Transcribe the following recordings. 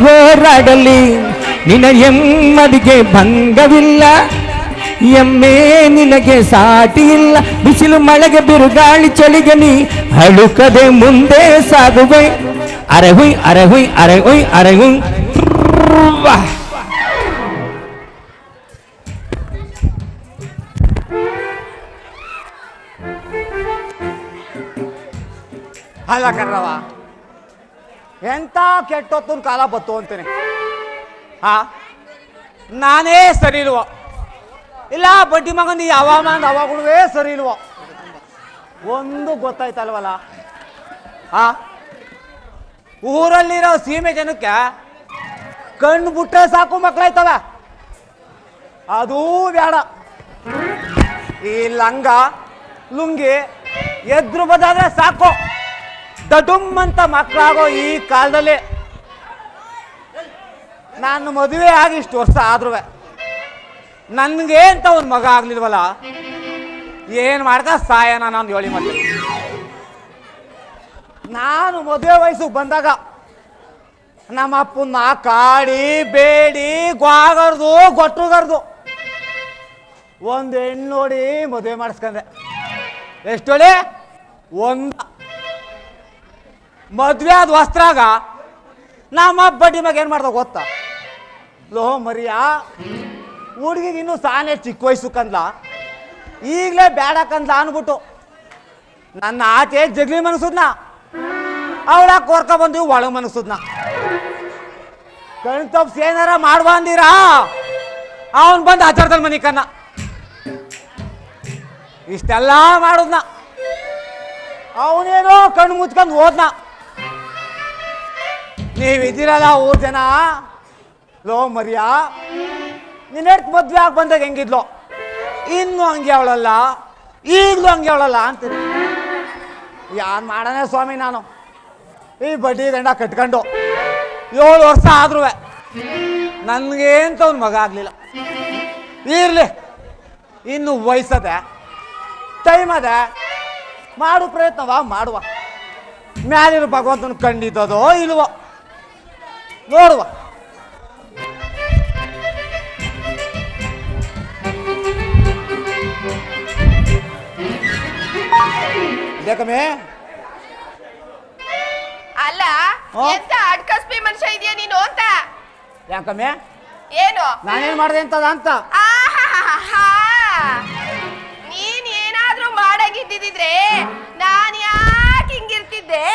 ಹೋರಾಡಲಿ ನಿನ್ನ ಎಮ್ಮದಿಗೆ ಭಂಗವಿಲ್ಲ, ಎಮ್ಮೆ ನಿನಗೆ ಸಾಟಿ ಇಲ್ಲ. ಬಿಸಿಲು ಮಳೆಗೆ ಬಿರುಗಾಳಿ ಚಳಿಗೆ ನೀ ಹಳುಕದೆ ಮುಂದೆ ಸಾಗುವೆ. ಅರೆ ಹುಯ್ ಅರೆ ಹುಯ್ ಅರೆ ಹುಯ್ ಅರೆ ಹುಯ್. ಅಲ್ಲ ಕರ್ರವ, ಎಂತ ಕೆಟ್ಟೊತ್ತನ ಕಾಲ ಬತ್ತು ಅಂತೀನಿ. ನಾನೇ ಸರಿ ಇಲ್ವೋ, ಇಲ್ಲ ಬಡ್ಡಿ ಮಗನ ಈ ಹವಾಮಾನ ಹವಾಗುಣವೇ ಸರಿ ಇಲ್ವೋ ಒಂದು ಗೊತ್ತಾಯ್ತಲ್ವಲ್ಲ. ಊರಲ್ಲಿರೋ ಸೀಮೆ ಜನಕ್ಕೆ ಕಣ್ಣು ಬಿಟ್ರೆ ಸಾಕು ಮಕ್ಕಳಾಯ್ತವ, ಅದೂ ಬೇಡ. ಈ ಲಂಗ ಲುಂಗಿ ಎದ್ರು ಬದಾದ್ರೆ ಸಾಕು ದಡುಮ್ಮಂತ ಮಕ್ಕಳಾಗೋ ಈ ಕಾಲದಲ್ಲಿ. ನಾನು ಮದುವೆ ಆಗಿ ಇಷ್ಟು ವರ್ಷ ಆದ್ರೂ ನನ್ಗೆ ಅಂತ ಒಂದು ಮಗ ಆಗ್ಲಿಲ್ವಲ್ಲ. ಏನ್ ಮಾಡ್ದ ಸಾಯನ ನಾನು ಹೇಳಿ. ಮತ್ತೆ ನಾನು ಮದುವೆ ವಯಸ್ಸಿಗೆ ಬಂದಾಗ ನಮ್ಮ ಅಪ್ಪನ್ನ ಕಾಡಿ ಬೇಡಿ ಗ್ವಾಗರ್ದು ಗೊಟ್ಟುಗರ್ದು ಒಂದು ಹೆಣ್ಣು ನೋಡಿ ಮದುವೆ ಮಾಡಿಸ್ಕೊಂಡೆ. ಎಷ್ಟೊಳೆ ಒಂದು ಮದ್ವೆ ಆದ ವಸ್ತ್ರಾಗ ನಮ್ಮ ಬಡ್ಡಿ ಮಗ ಏನ್ ಮಾಡ್ದ ಗೊತ್ತಾ? ಲೋ ಮರಿಯಾ, ಹುಡುಗಿಗೆ ಇನ್ನೂ ಸಾನೆ ಚಿಕ್ಕ ವಯಸ್ಸು ಕಂದ್ಲ, ಈಗಲೇ ಬೇಡ ಕಂದ್ಲ ಅನ್ಬಿಟ್ಟು ನನ್ನ ಆಚೆ ಜಗ್ಲಿ ಮನಸುದ್ನ, ಅವಳ ಕೋರ್ಕ ಬಂದು ಒಳಗೆ ಮನಸುದ್ನ. ಕಣ್ ತಪ್ಸ್ ಏನಾರ ಮಾಡುವ ಅಂದಿರಾ ಅವನ್ ಬಂದು ಆಚಾರದಲ್ಲಿ ಮನಿ ಕನ್ನ. ಇಷ್ಟೆಲ್ಲ ಮಾಡುದ್ನ, ಅವನೇನೋ ಕಣ್ಣು ಮುಚ್ಕೊಂಡು ಹೋದ್ನ. ನೀವಿದ್ದೀರಲ್ಲ ಊರ್ ಜನ, ಲೋ ಮರಿಯಾ, ನಿನ್ನೆಟ್ ಮದ್ವೆ ಆಗಿ ಬಂದಾಗ ಹೆಂಗಿದ್ಲೋ ಇನ್ನು ಹಂಗೆ ಅವಳಲ್ಲ, ಈಗಲೂ ಹಂಗೆ ಅವಳಲ್ಲ ಅಂತೀನಿ. ಯಾನ್ ಮಾಡೋಣ ಸ್ವಾಮಿ, ನಾನು ಈ ಬಡ್ಡಿ ದಂಡ ಕಟ್ಕೊಂಡು 7 ವರ್ಷ ಆದ್ರೂ ನನ್ಗೇಂತ ಅವ್ನ ಮಗ ಆಗ್ಲಿಲ್ಲ. ಇರ್ಲಿ, ಇನ್ನು ವಯಸ್ಸದೆ, ಟೈಮ್ ಅದೆ, ಮಾಡು ಪ್ರಯತ್ನವ ಮಾಡುವ. ಮ್ಯಾಲಿರೋ ಭಗವಂತನ ಕಂಡಿದ್ದದೋ ಇಲ್ವೋ ನೋಡುವ. ಯಾಕಮ್ಮೆ ಅಲ್ಲ, ಎಂತ ಅಡ್ಕಸ್ಬಿ ಮನುಷ್ಯ ಇದೆಯಾ ನೀನು ಅಂತ? ಯಾಕಮ್ಮೆ ಏನು ನಾನೇನ್ ಮಾಡ್ದೆ ಅಂತದ ಅಂತ? ನೀನ್ ಏನಾದ್ರೂ ಮಾಡಾಗಿದ್ದಿದ್ರೆ ನಾನ್ ಯಾಕೆ ಹಿಂಗಿರ್ತಿದ್ದೆ?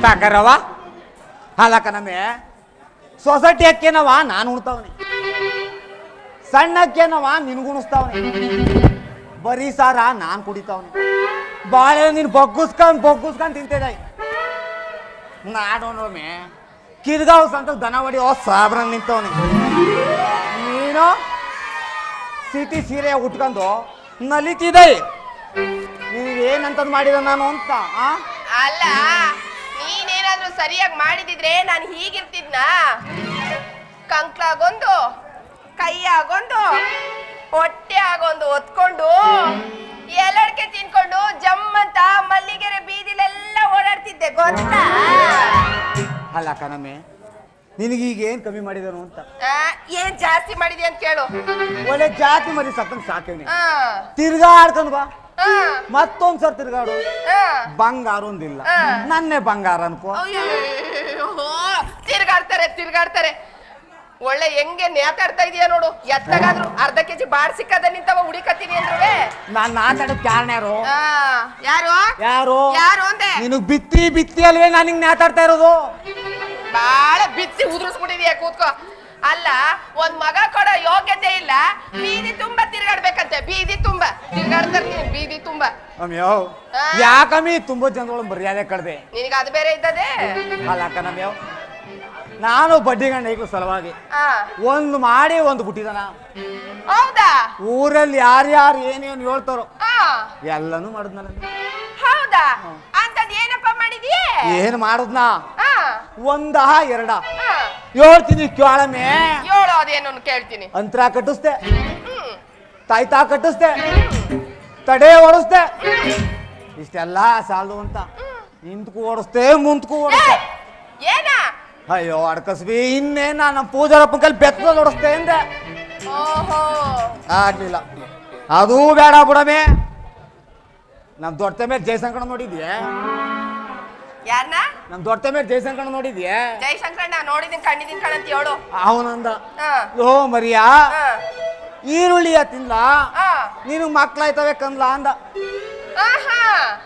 ಸಾಕರವ ಹಾಲಕ್ಕನಮ್ಮೆ, ಸೊಸೈಟಿ ಅಕ್ಕೇನವ ನಾನು ಉಣ್ತಾವನೆ, ಸಣ್ಣ ಅಕ್ಕೇನವ ನಿನ್ಗುಣಿಸ್ತಾವನೆ, ಬರೀ ಸಾರ ನಾನ್ ಕುಡಿತಾವನೆ, ಬಾಳೆ ನೀನ್ ಬಗ್ಗುಸ್ಕೊಂಡ್ ತಿಂತಿದ್ದ. ನಾಡೋಣೊಮ್ಮೆ ಕಿರ್ಗಾವ್ ಸಂತ ದನ ಹೊಡಿಯೋ ಸಾಬ್ರಂಗ್ ನಿಂತವನೆ. ನೀನು ಸಿಟಿ ಸೀರೆ ಉಟ್ಕೊಂಡು ನಲಿತಿದೆ. ನೀವೇನಂತದ್ ಮಾಡಿದ ನಾನು ಅಂತ? ಅಲ್ಲ, ನೀನೇನಾದ್ರೂ ಸರಿಯಾಗಿ ಮಾಡಿದಿದ್ರೆ ನಾನು ಹೀಗಿರ್ತಿದ್ನ? ಕಂಕ್ಲಾಗೊಂದು, ಕೈಯಾಗೊಂದು, ಹೊಟ್ಟೆ ಆಗೊಂದು ಹೊತ್ಕೊಂಡು ಎಲ್ಲಡ್ಕೆ ತಿನ್ಕೊಂಡು ಜಮ್ಮಂತ ಮಲ್ಲಿಗೆರೆ ಬೀದಿಲೆಲ್ಲ ಓಡಾಡ್ತಿದ್ದೆ ಗೊತ್ತಾ? ಅಲ್ಲ ಕಣಮ್ಮೆ, ನಿನಗೀಗ ಏನ್ ಕಮ್ಮಿ ಮಾಡಿದನು ಅಂತ? ಏನ್ ಜಾಸ್ತಿ ಮಾಡಿದೆ ಅಂತ ಕೇಳು. ಒಳ್ಳೆ ಜಾತಿ ಮರಿ ಸತ್ತಂಗ್ ಸಾಕೇನೆ. ತಿರ್ಗಾಡ್ಕೊಂಡ್ ಬಾ, ಮತ್ತೊಂದ್ಸರ್ ತಿರ್ಗಾಡು. ಬಂಗಾರ ಒಂದಿಲ್ಲ, ನನ್ನೇ ಬಂಗಾರ ಅನ್ಕೋ. ತಿರ್ಗಾಡ್ತಾರೆ ಒಳ್ಳೆ ಹೆಂಗೆ ನೇತಾಡ್ತಾ ಇದೀಯ ನೋಡು. ಎತ್ತಗಾದ್ರು ಅರ್ಧ ಕೆಜಿ ಬಾಡ್ ಸಿಕ್ಕದ ನಿಂತವ ಹುಡಿಕತ್ತೀನಿ ಅಂದ್ರುವೆ. ನಾನ್ ಮಾತಾಡೋದ್ ಕಾರಣ ಯಾರು? ಯಾರು ಅಂದೆ? ನಿನಗ್ ಬಿತ್ತಿ ಅಲ್ವೇ ನಾನಿಂಗ್ ನೇತಾಡ್ತಾ ಇರೋದು? ಬಾಳ ಬಿತ್ತಿ ಉದುರಿಸ್ಬಿಟ್ಟಿದೀಯ, ಕೂತ್ಕೋ. ಅಲ್ಲ, ಒಂದ್ ಮಗ ಕೊಡೋ ಯೋಗ್ಯತೆ ಇಲ್ಲ, ಬೀದಿ ತುಂಬಾ ತಿರ್ಗಾಡ್ಬೇಕಂತೆ. ಬೀದಿ ತುಂಬಾ ತಿರ್ಗಾಡ್ತಾರೆ ನೀನ್, ಬೀದಿ ತುಂಬಾ. ಯಾಕಮ್ಮಿ ತುಂಬಾ ಜನಗಳು ಮರ್ಯಾದೆ ಕಡ್ದೆ? ನಿನಗ ಅದು ಬೇರೆ ಇದ್ದದೆ. ಅಲ್ಲ ಕಣಮ್ಯವ್, ನಾನು ಬಡ್ಡಿ ಗಂಡ ಈಗಲೂ ಸಲುವಾಗಿ ಒಂದು ಮಾಡಿ ಒಂದು ಬಿಟ್ಟಿದನ. ಹೌದಾ? ಊರಲ್ಲಿ ಯಾರ್ಯಾರು ಏನೇನು ಹೇಳ್ತಾರೋ ಎಲ್ಲಾನು ಮಾಡುದ್ ನನಗೆ. ಹೌದಾ? ಅಂತದ್ ಏನಪ್ಪ ಮಾಡಿದ್ಯೆ? ಏನ್ ಮಾಡುದ್ನ? ಒಂದ ಎರಡ ಹೇಳ್ತೀನಿ ಕೇಳಮೆ. ಹೇಳು, ಅದೇನು ಕೇಳ್ತೀನಿ. ಅಂತರ ಕಟ್ಟಿಸ್ದೆ, ತಾಯ್ತಾ ಕಟ್ಟಿಸ್ದೆ, ತಡೆ ಓಡಿಸ್ದೆ, ಇಷ್ಟೆಲ್ಲ ಸಾಲದು ಅಂತ ನಿಂತ್ಕು ಓಡಿಸ್ದೆ, ಮುಂದ್ಕು ಓಡಿಸ್ದೆ. ಏನ ಅಯ್ಯೋ ಅಡ್ಕಸ್ಬಿ ಇನ್ನೇ ನಮ್ಮ ಪೂಜಾರಪ್ಪನ ಕೈಲಿ ಬೆತ್ತ ನೋಡಿಸ್ತೇ ಅಂದೆ. ಓಹೋ ಆಗ್ಲಿಲ್ಲ. ಅದೂ ಬೇಡ ಬಿಡಮೆ. ನಮ್ ದೊಡ್ಡ ಮೇಲೆ ಜಯಶಂಕರ ನೋಡಿದ್ಯಾ? ಯಾರನ್ನ? ನಮ್ ದೊಡ್ಡ ಮೇಲೆ ಜಯಶಂಕರ ನೋಡಿದ್ಯಾ? ಜಯಶಂಕರ್ ನಾ ನೋಡಿದೀನಿ ಕಂಡಿದ್ದೀನಿ ಕಣಂತ ಹೇಳು. ಅವನಂದ ಹಾ ಓ ಮರಿಯಾ ಹಾ ಈರುಳ್ಳಿಯ ತಿನ್ಲ ಹಾ ನೀನು ಮಕ್ಳಾಯ್ತವೆ ಕಂದ್ಲ ಅಂದ. ಆಹಾ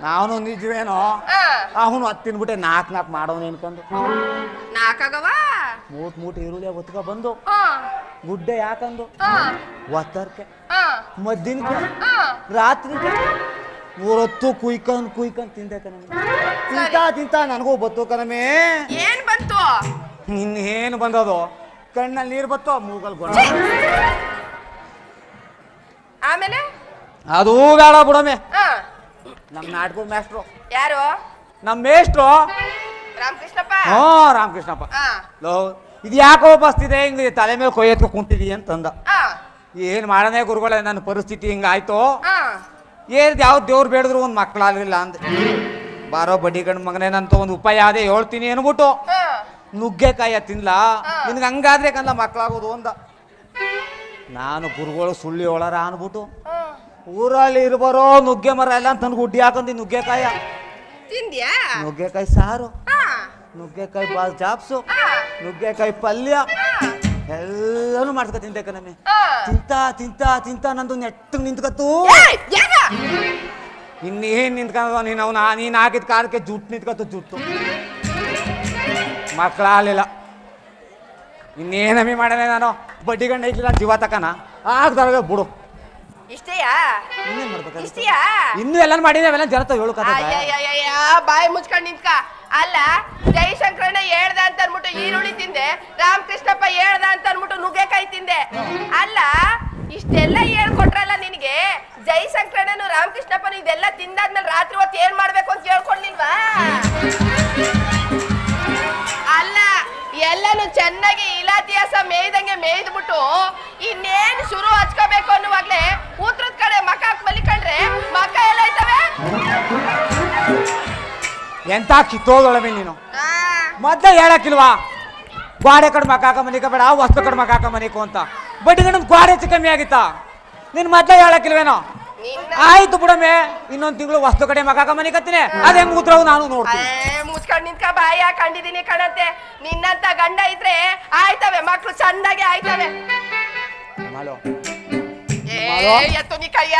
ನಾನು ನಿಜವೇನೋ ಹಾ ಅವನು ಹತ್ತು ತಿನ್ಬಿಟ್ಟೆ ನಾಲ್ಕು ಮಾಡೋನು ಅನ್ಕೊಂಡು ನಾಕಾಗವ ಮೂಟ್ ಈರುಳ್ಳಿ ಒತ್ಕ ಬಂದು ಹಾ ಗುಡ್ಡೆ ಯಾಕಂದು ಹಾ ಒತ್ತರ್ಕೆ ಹಾ ಮದ್ದಿನಕ್ಕೆ ಹಾ ರಾತ್ರಿಗೆ ಮೂರೊತ್ತು ಕುಯ್ಕೊಂಡ್ ತಿಂದೆ ಕಣಮೆ. ತಿಂತ ನನಗೂ ಬತ್ತು ಕಣಮೆ. ಏನ್ ಬಂತು? ಇನ್ನೇನು ಬಂದದು? ಕಣ್ಣಲ್ಲಿ ನೀರು ಬತ್ತು, ಮೂಗಲ್ ಗೊಣ. ಆಮೇಲೆ ಅದೂ ಬೇಡ ಬಿಡಮೆ. ಹಾ ನಮ್ ನಾಟಕದ ಮೇಷ್ಟ್ರು, ಯಾರು? ನಮ್ ಮೇಷ್ಟ್ರು ರಾಮಕೃಷ್ಣಪ್ಪ. ಹಾ ರಾಮಕೃಷ್ಣಪ್ಪ. ಹಾ ಲೋ ಇದು ಯಾಕೋ ಬಸ್ತಿದೆ ಹಿಂಗ ತಲೆ ಮೇಲೆ ಕೊಯ್ಯತ್ಕೊ ಕುಂತಿದೀ ಅಂತಂದ. ಹಾ ಏನ್ ಮಾಡನೇ ಗುರುಗಳೇ, ನನ್ನ ಪರಿಸ್ಥಿತಿ ಹಿಂಗಾಯ್ತು. ಹಾ ಏನ್ ಯಾವ ದೇವ್ರು ಬೇಡಿದ್ರು ಒಂದ್ ಮಕ್ಳಾಗ್ಲಿಲ್ಲ ಅಂದೆ. ಬಾರೋ ಬಡ್ಡಿ ಗಂಡ್ ಮಗನೇನಂತ ಒಂದು ಉಪಾಯ ಅದೇ ಹೇಳ್ತೀನಿ ಅನ್ಬಿಟ್ಟು ಹಾ ನುಗ್ಗೆಕಾಯ ತಿನ್ಲಾ ನಿನ್ಗೆ ಹಂಗಾದ್ರೆ ಕಂದ ಮಕ್ಳಾಗೋದು ಅಂದ. ನಾನು ಗುರುಗಳು ಸುಳ್ಳಿ ಒಳರ ಅನ್ಬಿಟ್ಟು ಊರಲ್ಲಿ ಇರ್ಬರೋ ನುಗ್ಗೆ ಮರ ಎಲ್ಲ ಅಂತ ಗುಡ್ಡಿ ಹಾಕೊಂಡಿ ನುಗ್ಗೆಕಾಯ, ತಿಂದ್ಯಾ? ನುಗ್ಗೆಕಾಯಿ ಸಾರು, ಹಾ ನುಗ್ಗೆಕಾಯಿ ಬಾಲ್ ಜಾಪ್ಸು, ಹಾ ನುಗ್ಗೆಕಾಯಿ ಪಲ್ಯ ಎಲ್ಲಾನು ಮಾಡ್ಸ್ಕ ತಿಂದೆ ಕಣಮೆ. ಹಾ ತಿಂತ ನಂದು ನೆಟ್ಟಗ್ ನಿಂತ್ಕತ್ತು. ಏಯ್, ಯಾಕ? ಇನ್ನೇನ್ ನಿಂತ್ಕೊಂಡ ನೀನ್ ಹಾಕಿದ ಕಾರಕ್ಕೆ ಜುಟ್ಟು ನಿಂತ್ಕತ್ತು. ಜುಟ್ಟು ಮಕ್ಕಳಾಗಲಿಲ್ಲ. ಇನ್ನೇನಮ್ಮಿ ಮಾಡನೆ ನಾನು ಬಡ್ಡಿ ಗಂಡ ಐತಿಲ್ಲ ಜೀವ ತಕನ ಆಗ್ದಾಗ ಬಿಡು. ಇಷ್ಟೇಯಾ? ಇನ್ನೇನ್ ಮಾಡ್ಬೇಕ? ಇಷ್ಟೇಯಾ? ಇನ್ನೂ ಎಲ್ಲ ಮಾಡಿದೆ ಅವೆಲ್ಲ ಜನತ ಹೇಳು ಕಥೆ. ಅಯ್ಯಯ್ಯಯ್ಯ, ಬಾಯಿ ಮುಚ್ಕೊಂಡ್ ನಿಂತ್ಕ. ಅಲ್ಲ, ಜಯಶಂಕರಣ್ಣ ಹೇಳ್ದ ಅಂತ ಅನ್ಬಿಟ್ಟು ಈರುಳ್ಳಿ ತಿಂದೆ, ರಾಮಕೃಷ್ಣಪ್ಪ ಹೇಳ್ದ ಅಂತ ಅನ್ಬಿಟ್ಟು ನುಗ್ಗೆಕಾಯಿ ತಿಂದೆ. ಅಲ್ಲ, ಇಷ್ಟೆಲ್ಲ ಹೇಳ್ಕೊಟ್ರಲ್ಲ ನಿನಗೆ, ಜಯಶಂಕರಣ್ಣನು ರಾಮಕೃಷ್ಣಪ್ಪನು ಇದೆಲ್ಲ ತಿಂದಾದ್ಮೇಲೆ ರಾತ್ರಿ ಹೊತ್ತು ಏನ್ ಮಾಡ್ಬೇಕು ಅಂತ ಹೇಳ್ಕೊಡ್ಲಿಲ್ವಾ? ಅಲ್ಲ, ಎಲ್ಲಾನು ಚೆನ್ನಾಗಿ ಇಲಾತಿಯಾಸ ಮೇಯ್ದಂಗೆ ಮೇಯ್ದ್ಬಿಟ್ಟು ಇನ್ನೇನ್ ಶುರು ಹಚ್ಕೋಬೇಕು ಅನ್ನುವಾಗ್ಲೇ ಉತ್ತರದ ಕಡೆ ಮಕ ಹಾಕಿ ಮಲಿಕೊಂಡ್ರೆ ಮಕ ಎಲ್ಲ ಐತವೆ. ಎಂತ ಕಿತ್ತೋದೊಳಮೆ ನೀನು. ಮೊದ್ಲೇ ಹೇಳಕ್ಕಿಲ್ವಾ ಗ್ವಾಡೆ ಕಡೆ ಮಕ ಹಾಕ ಮನಿಕ ಬೇಡ, ವಸ್ತು ಕಡೆ ಮಕ ಹಾಕ ಮನಿಕು ಅಂತ? ಬಡ್ಡಿ ಗಂಡ ಗ್ವಾಡೆ ಹೆಚ್ಚು ಕಮ್ಮಿ ಆಗಿತ್ತಾ? ನಿನ್ ಮೊದ್ಲೇ ಹೇಳಕ್ಕಿಲ್ವೇನೋ? ಆಯ್ತು ಬಿಡಮೆ, ಇನ್ನೊಂದ್ ತಿಂಗಳು ವಸ್ತು ಕಡೆ ಮಕ ಹಾಕ ಮನಿಕತ್ತೀನಿ. ಅದ ಹೆಂಗ್ ಉತ್ತರವು ನಾನು ನೋಡ್ತೀನಿ. ಮುಚ್ಕೊಂಡ್ ನಿಂತ್ಕ, ಬಾಯ ಕಂಡಿದ್ದೀನಿ ಕಣತ್ತೆ. ನಿನ್ನಂತ ಗಂಡ ಇದ್ರೆ ಆಯ್ತವೆ ಮಕ್ಳು ಚಂದಾಗೆ ಆಯ್ತವೆ. ಎತ್ತು ನೀ ಕೈಯ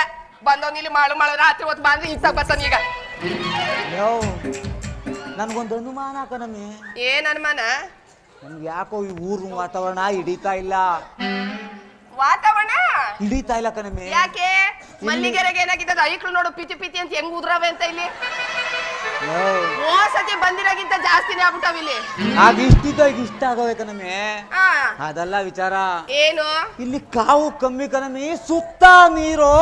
ಬಂದವ್ ಇಲ್ಲಿ ಮಾಡು ರಾತ್ರಿ ಹೊತ್ತು ಬಂದ್ರೆ ಇಷ್ಟ ಬರ್ತಾನ ಈಗ. ನನ್ಗೊಂದು ಅನುಮಾನ ಕಣಮೆ. ಏನ್ ಅನುಮಾನ? ನನ್ಗೆ ಯಾಕೋ ಈ ಊರ್ ವಾತಾವರಣ ಹಿಡಿತಾ ಇಲ್ಲ. ವಾತಾವರಣ ಹಿಡಿತಾ ಇಲ್ಲ ಕಣಮೆ. ಯಾಕೆ? ಮಲ್ಲಿಗೆರೆಗೆ ಏನಾಗಿದ್ದ ಐಕ್ಳು ನೋಡು ಪಿತಿ ಪಿತಿ ಅಂತ ಹೆಂಗ್ ಉದ್ರವೆ ಅಂತ ಇಲ್ಲಿ. ಮೋಸತಿ ಬಂದಿರಾಗಿಂತ ಜಾಸ್ತಿನೇ ಆಗ್ಬಿಟ್ಟವ ಇಲ್ಲಿ. ಆಗ ಇಷ್ಟಿದ್ದ ಈಗ ಇಷ್ಟ ಆಗವೆ ಕಣಮೆ. ಅದೆಲ್ಲ ವಿಚಾರ ಏನು? ಇಲ್ಲಿ ಕಾವು ಕಮ್ಮಿ ಕಣಮೆ, ಸುತ್ತ ನೀರು.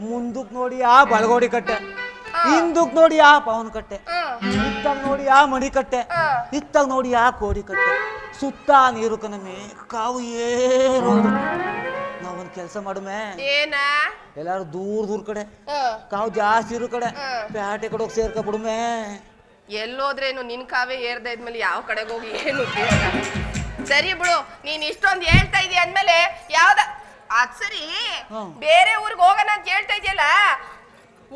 ಮುಂದಕ್ ನೋಡಿ ಆ ಬಳಗೋಡಿ ಕಟ್ಟೆ, ಹಿಂದಕ್ ನೋಡಿ ಆ ಪವನ್ ಕಟ್ಟೆ, ಇತ್ತಾಗ ನೋಡಿ ಆ ಮಣಿ ಕಟ್ಟೆ, ಇತ್ತಾಗ ನೋಡಿ ಆ ಕೋಡಿ ಕಟ್ಟೆ. ಸುತ್ತ ನೀರು ಕಣಮೆ, ಕಾವು ಏನು. ನಾವೊಂದ್ ಕೆಲಸ ಮಾಡುಮೆ, ಎಲ್ಲಾರು ದೂರ ಕಡೆ ಕಾವು ಜಾಸ್ತಿ ಇರೋ ಕಡೆ ಪ್ಯಾಟೆ ಕಡೆ ಹೋಗಿ ಸೇರ್ಕೊಬಿಡುಮೆ. ಎಲ್ಲೋದ್ರೇನು ನಿನ್ ಕಾವೇ ಏರ್ದ ಇದ್ಮೇಲೆ ಯಾವ ಕಡೆಗೆ ಹೋಗಿ ಏನು ಸರಿ ಬಿಡು. ನೀನ್ ಇಷ್ಟೊಂದು ಹೇಳ್ತಾ ಇದೀಯ ಅಂದ್ಮೇಲೆ ಯಾವ್ದ ಅದ್ ಸರಿ, ಬೇರೆ ಊರ್ಗ್ ಹೋಗೋಣ ಅಂತ ಹೇಳ್ತಾ ಇದೆಯಲ್ಲ,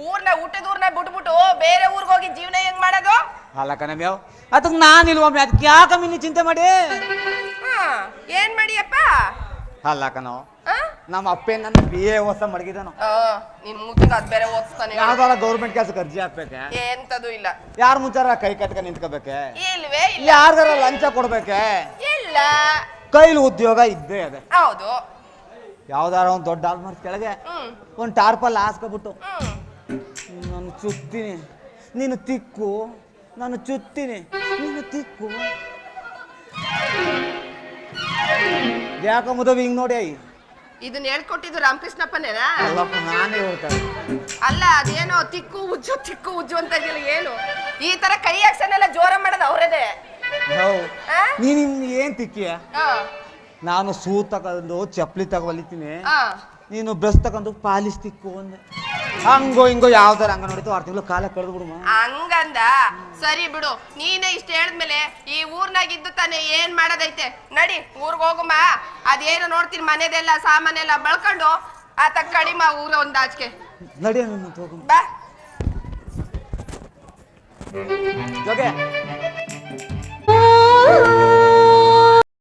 ಊರ್ನ ಊಟದೂರ್ನ ಬಿಟ್ಬಿಟ್ಟು ಬೇರೆ ಊರ್ಗ್ ಹೋಗಿ ಜೀವನ ಹೆಂಗ್ ಮಾಡೋದು? ಅಲ್ಲ ಕಣಮ್ಯಾವ್, ಅದಕ್ಕೆ ನಾನಿಲ್ವಮ್ಮೆ, ಅದಕ್ಕೆ ಯಾಕಮ್ಮಿ ನೀ ಚಿಂತೆ ಮಾಡಿ? ಏನ್ ಮಾಡಿಯಪ್ಪ? ಅಲ್ಲ ಕಣೋ, ನಮ್ಮ ಅಪ್ಪೇ ನನ್ನ BA ಓದ್ಸ ಮಡಗಿದಾನು. ನಿನ್ ಮೂತಿಗೆ ಅದ್ ಬೇರೆ ಓದಿಸ್ತಾನೆ. ಯಾವ್ದಾರ ಗೌರ್ಮೆಂಟ್ ಕೆಲ್ಸಕ್ಕೆ ಅರ್ಜಿ ಹಾಕ್ಬೇಕೆ? ಎಂತದು ಇಲ್ಲ. ಯಾರ ಮುಂಚಾರ ಕೈ ಕಟ್ಕ ನಿಂತ್ಕೋಬೇಕೆ? ಇಲ್ವೇ ಇಲ್ಲ. ಯಾರ್ದಾರ ಲಂಚ ಕೊಡ್ಬೇಕೆ? ಇಲ್ಲ. ಕೈಲಿ ಉದ್ಯೋಗ ಇದ್ದೇ ಅದೇ. ಹೌದು. ಯಾವ್ದಾರ ಒಂದ್ ದೊಡ್ಡ ಆಲ್ಮರ್ಸ್ ಕೆಳಗೆ ಒಂದ್ ಟಾರ್ಪಲ್ ಹಾಸ್ಕೊಬಿಟ್ಟು, ನಾನು ಚುತ್ತೀನಿ ನೀನು ತಿಕ್ಕು, ನಾನು ಚುತ್ತೀನಿ ನೀನು ತಿಕ್ಕು. ಯಾಕ ಮುದವಿ ಹಿಂಗ್ ನೋಡಿ? ಇದನ್ನ ಹೇಳ್ಕೊಟ್ಟಿದ್ದು ರಾಮಕೃಷ್ಣಪ್ಪನೇನಾ? ನಾನೇ ಹೇಳ್ತಾರೆ. ಅಲ್ಲ, ಅದೇನೋ ತಿಕ್ಕು ಉಜ್ಜು ಅಂತ ಇದೆಯಲ್ಲ, ಏನು ಈ ತರ ಕೈ ಆಕ್ಷನ್ ಎಲ್ಲ ಜೋರ ಮಾಡೋದು ಅವ್ರದೇ. ನೀನ್ ಏನ್ ತಿಕ್ಕಿಯ? ನಾನು ಶೂ ತಗೊಂಡು ಚಪ್ಪಲಿ ತಗೊಲಿತೀನಿ, ನೀನು ಬ್ರಷ್ ತಗೊಂಡು ಪಾಲಿಶ್ ತಿಕ್ಕು ಅಂದೆ. ಹಂಗೋ ಹಿಂಗೋ ಯಾವ್ದಾರ ಹಂಗ ನೋಡಿತು 6 ತಿಂಗಳು ಕಾಲ ಕಳೆದು ಬಿಡು ಹಂಗಂದ ಸರಿ ಬಿಡು. ನೀನೇ ಇಷ್ಟ ಹೇಳಿದ್ಮೇಲೆ ಈ ಊರ್ನಾಗಿದ್ದು ತಾನೆ ಏನ್ ಮಾಡೋದೈತೆ. ನಡಿ ಊರ್ಗ್ ಹೋಗುಮ. ಅದೇನು ನೋಡ್ತೀನಿ ಮನೆದೆಲ್ಲ ಸಾಮಾನೆಲ್ಲ ಬಳ್ಕೊಂಡು ಆತ ಕಡಿಮ ಊರ ಒಂದ್ ಆಚೆಗೆ ನಡಿ ಬಾ. ಜೋಗೆ